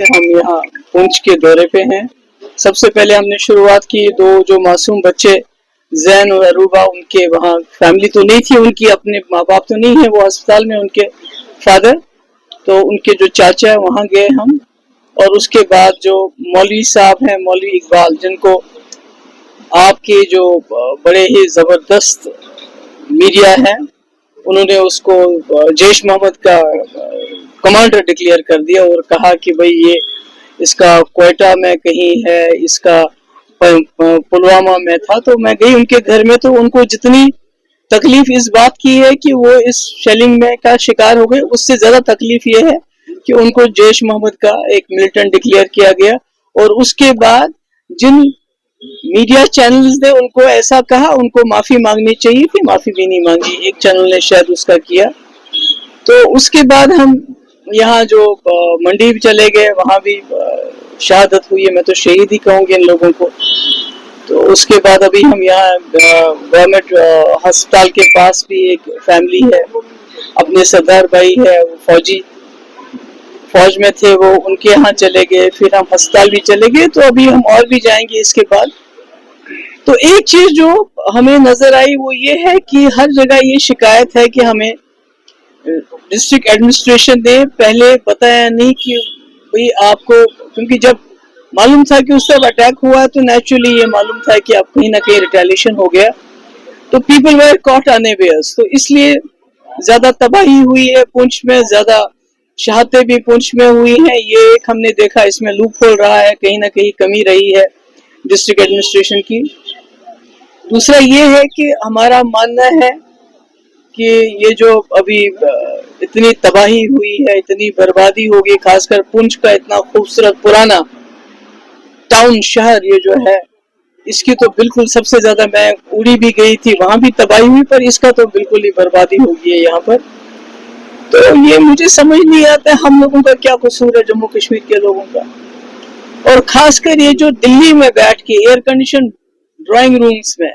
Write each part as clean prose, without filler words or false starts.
ہم یہاں پونچھ کے دورے پہ ہیں. سب سے پہلے ہم نے شروعات کی دو جو معصوم بچے زین اور عروبہ، ان کے وہاں فیملی تو نہیں تھی، ان کی اپنے ماں باپ تو نہیں ہیں، وہ ہسپتال میں ان کے فادر، تو ان کے جو چاچا ہے وہاں گئے ہم. اور اس کے بعد جو مولوی صاحب ہیں، مولوی اقبال، جن کو آپ کے جو بڑے ہی زبردست میڈیا ہے، انہوں نے اس کو جیش محمد کا کمانڈر ڈکلیئر کر دیا اور کہا کہ بھئی یہ اس کا کوئٹہ میں کہیں ہے، اس کا پلوامہ میں تھا. تو میں گئی ان کے گھر میں، تو ان کو جتنی تکلیف اس بات کی ہے کہ وہ اس شیلنگ میں کا شکار ہو گئے، اس سے زیادہ تکلیف یہ ہے کہ ان کو جیش محمد کا ایک ملٹنٹ ڈکلیئر کیا گیا. اور اس کے بعد جن میڈیا چینلز نے ان کو ایسا کہا، ان کو معافی مانگنی چاہیے تھی، معافی بھی نہیں مانگی. ایک چینل نے شاید اس کا کیا. تو اس کے بعد ہم یہاں جو منڈی بھی چلے گئے، وہاں بھی شہادت ہوئی ہے. میں تو شہید ہی کہوں گی ان لوگوں کو. تو اس کے بعد ابھی ہم یہاں گورنمنٹ ہسپتال کے پاس بھی ایک فیملی ہے، اپنے سردار بھائی ہے، وہ فوج میں تھے، وہ ان کے یہاں چلے گئے. پھر ہم ہسپتال بھی چلے گئے. تو ابھی ہم اور بھی جائیں گے اس کے بعد. تو ایک چیز جو ہمیں نظر آئی وہ یہ ہے کہ ہر جگہ یہ شکایت ہے کہ ہمیں ڈسٹرکٹ ایڈمنسٹریشن نے پہلے بتایا نہیں کہ بھئی آپ کو، کیونکہ جب معلوم تھا کہ اس سے اٹیک ہوا تو نیچرلی یہ معلوم تھا کہ اب کہیں نہ کہیں ریٹیلیشن ہو گیا. تو پیپل ویر کاٹ انیویئرس، تو اس لیے زیادہ تباہی ہوئی ہے پونچھ میں، زیادہ شہادتیں بھی پونچھ میں ہوئی ہیں. یہ ایک ہم نے دیکھا، اس میں لوپ ہول رہا ہے، کہیں نہ کہیں کمی رہی ہے ڈسٹرکٹ ایڈمنسٹریشن کی. دوسرا یہ ہے کہ ہمارا ماننا ہے کہ یہ جو ابھی اتنی تباہی ہوئی ہے، اتنی بربادی ہوگی، خاص کر پونچھ کا اتنا خوبصورت پرانا ٹاؤن، شہر یہ جو ہے، اس کی تو بالکل سب سے زیادہ، میں اڑی بھی گئی تھی، وہاں بھی تباہی ہوئی، پر اس کا تو بالکل ہی بربادی ہوگی ہے یہاں پر. تو یہ مجھے سمجھ نہیں آتا ہم لوگوں کا کیا قصور ہے، جموں کشمیر کے لوگوں کا. اور خاص کر یہ جو دلی میں بیٹھ کے ایئر کنڈیشن ڈرائنگ رومز میں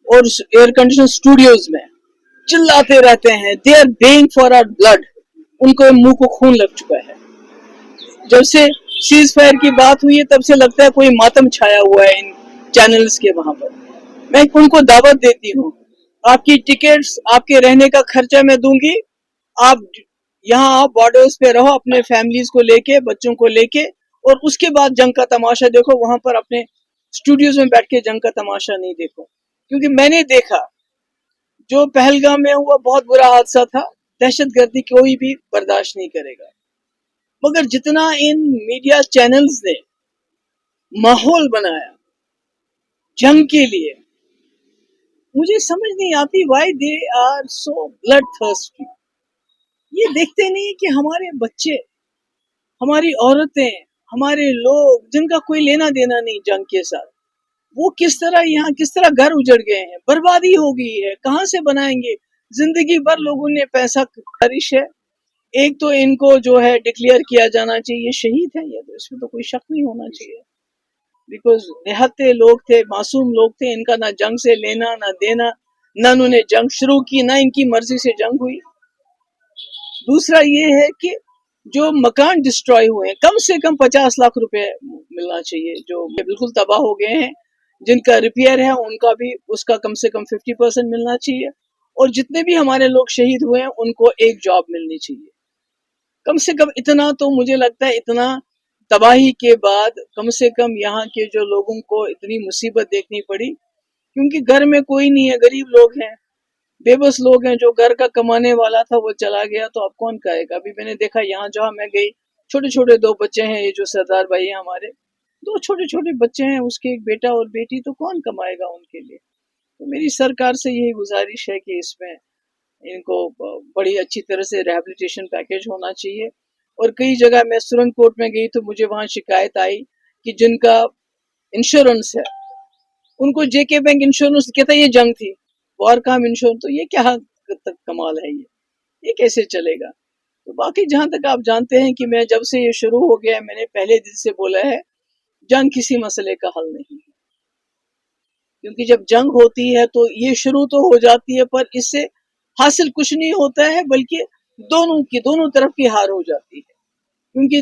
اور ایئر کنڈیشن اسٹوڈیوز میں چلاتے رہتے ہیں، they are being for our blood. ان کو منہ کو خون لگ چکا ہے. جب سے سیز فائر کی بات ہوئی ہے تب سے لگتا ہے کوئی ماتم چھایا ہوا ہے ان چینلز کے وہاں پر. میں ان کو دعوت دیتی ہوں، آپ کی ٹکٹس، آپ کے رہنے کا خرچہ میں دوں گی، آپ یہاں آپ بارڈرز پہ رہو اپنے فیملیز کو لے کے، بچوں کو لے کے، اور اس کے بعد جنگ کا تماشا دیکھو. وہاں پر اپنے اسٹوڈیوز میں بیٹھ کے جنگ کا تماشا نہیں دیکھو. کیونکہ میں نے دیکھا جو پہلگام میں ہوا بہت برا حادثہ تھا، دہشت گردی کوئی بھی برداشت نہیں کرے گا. مگر جتنا ان میڈیا چینلز نے ماحول بنایا جنگ کے لیے، مجھے سمجھ نہیں آتی why they are so bloodthirsty. یہ دیکھتے نہیں کہ ہمارے بچے، ہماری عورتیں، ہمارے لوگ جن کا کوئی لینا دینا نہیں جنگ کے ساتھ، وہ کس طرح یہاں، کس طرح گھر اجڑ گئے ہیں، بربادی ہو گئی ہے. کہاں سے بنائیں گے؟ زندگی بھر لوگوں نے پیسہ خرچ ہے. ایک تو ان کو جو ہے ڈکلیئر کیا جانا چاہیے شہید ہے، یہ تو اس میں تو کوئی شک نہیں ہونا چاہیے، بیکاز نہتے لوگ تھے، معصوم لوگ تھے. ان کا نہ جنگ سے لینا نہ دینا، نہ انہوں نے جنگ شروع کی، نہ ان کی مرضی سے جنگ ہوئی. دوسرا یہ ہے کہ جو مکان ڈسٹروائے ہوئے ہیں، کم سے کم 50 لاکھ روپے ملنا چاہیے. جو بالکل تباہ ہو گئے ہیں، جن کا ریپیئر ہے ان کا بھی اس کا کم سے کم 50% ملنا چاہیے. اور جتنے بھی ہمارے لوگ شہید ہوئے ہیں ان کو ایک جاب ملنی چاہیے. کم سے کم اتنا تو مجھے لگتا ہے، اتنا تباہی کے بعد کم سے کم یہاں کے جو لوگوں کو اتنی مصیبت دیکھنی پڑی، کیونکہ گھر میں کوئی نہیں ہے، غریب لوگ ہیں، بے بس لوگ ہیں. جو گھر کا کمانے والا تھا وہ چلا گیا، تو اب کون کہے گا؟ ابھی میں نے دیکھا یہاں جہاں میں گئی، چھوٹے چھوٹے 2 بچے ہیں، یہ جو سردار بھائی ہیں ہمارے، 2 چھوٹے چھوٹے بچے ہیں، اس کے ایک بیٹا اور بیٹی، تو کون کمائے گا ان کے لیے؟ تو میری سرکار سے یہی گزارش ہے کہ اس میں ان کو بڑی اچھی طرح سے ریہیبلیٹیشن پیکیج ہونا چاہیے. اور کئی جگہ میں سرن کوٹ میں گئی تو مجھے وہاں شکایت آئی کہ جن کا انشورنس ہے ان کو جے کے بینک انشورنس کہتا ہے یہ جنگ تھی، وار کام انشورنس. تو یہ کیا کمال ہے، یہ کیسے چلے گا؟ تو باقی جہاں تک آپ جانتے ہیں کہ میں جب سے یہ شروع ہو گیا، میں نے پہلے دن سے بولا ہے، جنگ کسی مسئلے کا حل نہیں ہے. کیونکہ جب جنگ ہوتی ہے تو یہ شروع تو ہو جاتی ہے، پر اس سے حاصل کچھ نہیں ہوتا ہے، بلکہ دونوں طرف کی ہار ہو جاتی ہے. کیونکہ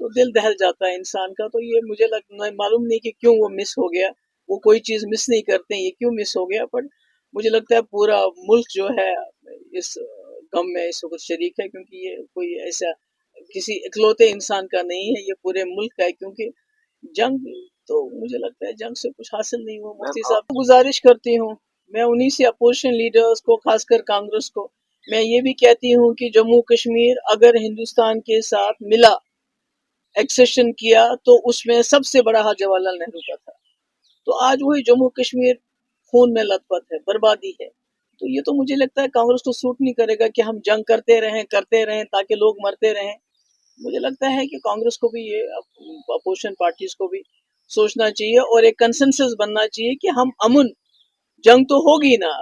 تو دل دہل جاتا ہے انسان کا. تو یہ مجھے معلوم نہیں کہ کیوں وہ مس ہو گیا. وہ کوئی چیز مس نہیں کرتے, یہ کیوں مس ہو گیا. پر مجھے لگتا ہے پورا ملک جو ہے اس غم میں اس وقت شریک ہے, کیونکہ یہ کوئی ایسا کسی اکلوتے انسان کا نہیں ہے, یہ پورے ملک کا ہے. کیونکہ جنگ تو مجھے لگتا ہے جنگ سے کچھ حاصل نہیں ہوا. مفتی صاحب کو گزارش کرتی ہوں, میں انہی سے اپوزیشن لیڈرز کو, خاص کر کانگریس کو, میں یہ بھی کہتی ہوں کہ جموں کشمیر اگر ہندوستان کے ساتھ ملا, ایکسیشن کیا, تو اس میں سب سے بڑا جواہر لال نہرو کا تھا. تو آج وہی جموں کشمیر خون میں لت پت ہے, بربادی ہے. تو یہ تو مجھے لگتا ہے کانگریس کو سوٹ نہیں کرے گا کہ ہم جنگ کرتے رہیں تاکہ لوگ مرتے رہیں. مجھے لگتا ہے کہ کانگریس کو بھی, یہ اپوزیشن پارٹیز کو بھی سوچنا چاہیے اور ایک کنسنسس بننا چاہیے کہ ہم امن, جنگ تو ہوگی نا,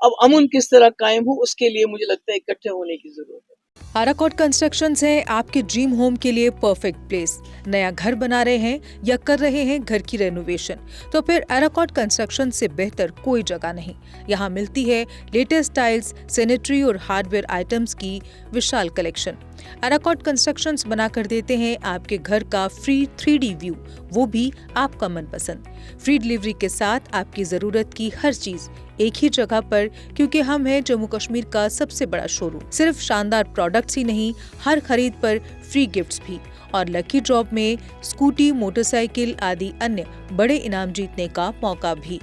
اب امن کس طرح قائم ہو, اس کے لیے مجھے لگتا ہے اکٹھے ہونے کی ضرورت ہے. اراکوٹ کنسٹرکشنز ہے آپ کے ڈریم ہوم کے لیے پرفیکٹ پلیس. نیا گھر بنا رہے ہیں یا کر رہے ہیں گھر کی رینوویشن, تو پھر اراکوٹ کنسٹرکشن سے بہتر کوئی جگہ نہیں. یہاں ملتی ہے لیٹسٹ ٹائلز, سینیٹری اور ہارڈ ویئر آئٹمز کی وشال کلیکشن. اراکوٹ کنسٹرکشنز بنا کر دیتے ہیں آپ کے گھر کا فری 3D ویو, وہ بھی آپ کا من پسند. فری ڈلیوری کے ساتھ آپ کی ضرورت کی ہر چیز ایک ہی جگہ پر, کیونکہ ہم ہیں جموں کشمیر کا سب سے بڑا شو روم. صرف شاندار پروڈکٹس ہی نہیں, ہر خرید پر فری گفٹس بھی, اور لکی ڈراپ میں اسکوٹی, موٹر سائیکل آدی انیہ بڑے انعام جیتنے کا موقع بھی.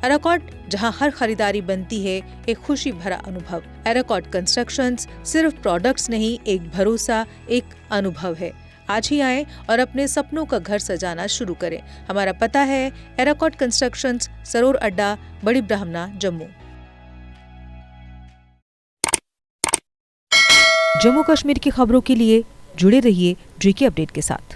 اراکوٹ, جہاں ہر خریداری بنتی ہے ایک خوشی بھرا انوبھو. اراکوٹ کنسٹرکشنز صرف پروڈکٹس نہیں, ایک بھروسہ, ایک انوبھو ہے. آج ہی آئیں اور اپنے سپنوں کا گھر سجانا شروع کریں. ہمارا پتہ ہے اراکوٹ کنسٹرکشنز, سرور اڈا, بڑی برہمنا, جموں. جموں کشمیر کی خبروں کے لیے جڑے رہیے GK اپڈیٹ کے ساتھ.